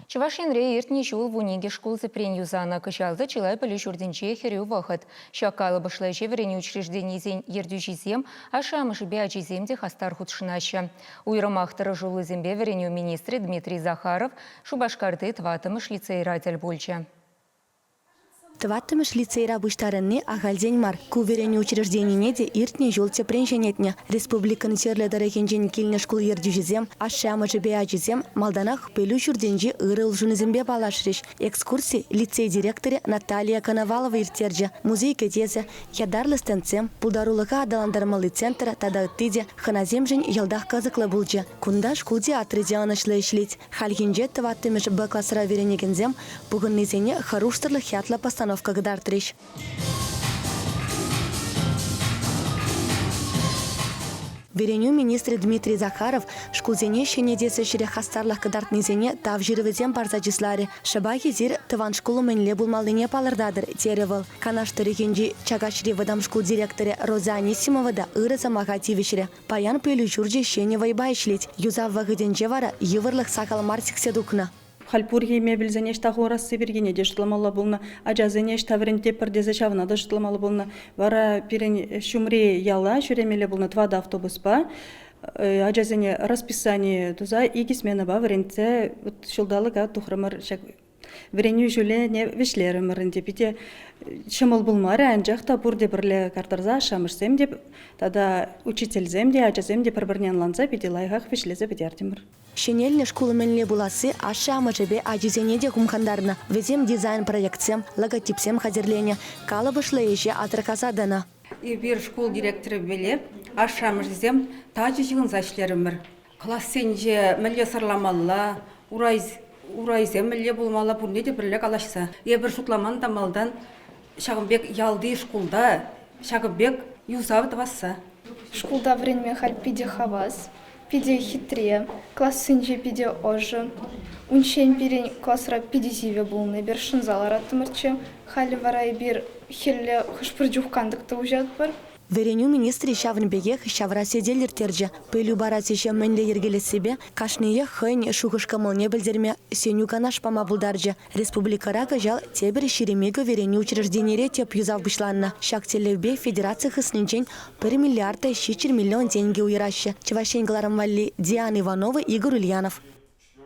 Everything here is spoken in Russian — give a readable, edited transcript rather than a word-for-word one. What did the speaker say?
Чувашинре иртни шул вуниге школ запрень юзана качалды чилай пылю шурденче херю вахат. Шакалы башлайче верени учреждений зень ердюжизем, а шамыш биачиземде хастар худшинаще. Уйрамахтара жулы зембе вереню министре Дмитрий Захаров шубашкарды тватымыш лицейратель больче. Тваттымыш лицейра быштарынны ағалден мар. Куверені учрежденине де иртне жолте преншенетне. Республиканы терледары кенжен келіне школ ердюжізем, ашшамыжы беачізем, малданах пелю жүрденжі ырыл жунызембе балашреш. Экскурсии лицей директоры Наталья Коновалова иртерджі. Музей кетезе, ядарлы стенцем, пулдарулыға адаландармалы центра тада ыттыде, ханазем жын елдах казықлы бұлжы. Кунда школде атрыде анышлы ішлет. Халгенже тваттымыш Б классыра веренегензем, бұғын незене харуштырлы хятла постановка гдартриш. Вереню министр Дмитрий Захаров шкулзене шенедесі шире хастарлах кадартнезене тав жирвезем барзачисларе. Шабахи зир тыван школу менле булмалыне палырдадыр теревал. Канаштыры кенжи чагашри вадам школ директоре Роза Анисимова да ыры самаға тивишре. Паян пелю журджи шене вайба ишлить. Юзав вағыденже вара евырлық сақал марсик седукна. Хальпурги мебель занешта рассы бергене дештламалы болна, ажа занешта вренте пердезе шавна дештламалы болна, вара пирен шумре яла шуремеле болна твада автобуспа, ажа зане расписание туза иги смена ба вренте шулдалыга тухрамар шак вреню жуле не вишлеры мренте пите шамал болмары анжакта бурде бирле картарза шамышсем деп тада учительзем де ажазем де пирбирнен ланса пите лайгах вишлезе бедертимир. Шенельне школы менле буласы аша мажебе ажизенеде гумхандарна. Везем дизайн проектсем, логотипсем хазерлене. Кала бышлы еше атракасадана. И бир школ директоры беле аша мажизем тажы жығын зашлерімір. Классенже мәле сарламалла, урайзем мәле болмала бұрне де бірлік алашса. Ебір шутламан тамалдан шағынбек ялды школда, шағынбек юзавы тавасса. Школда время халь пиде хавас. Пиде хитре, классынже пиде ожы. Уншен пирен классра пиде зиве болны, бер шынзалар аттымырчы. Халі варай бер хелле хышпыр жуққандықты ұжат бар. Вереню министри шавнбеге шавра седелер терже. Пылю барасише менле ергеле себе, кашные хэнь шухышкамыл не білдерме сеню канаш пама булдарже. Республика рага жал тебер шеремега вереню учрежденире теп юзав бышланна. Шак телевбе федерация хыснинчен 1 миллиарда 6 миллион деньги уйраще. Чевашень Гларамвалли, Диана Иванова, Игорь Ульянов.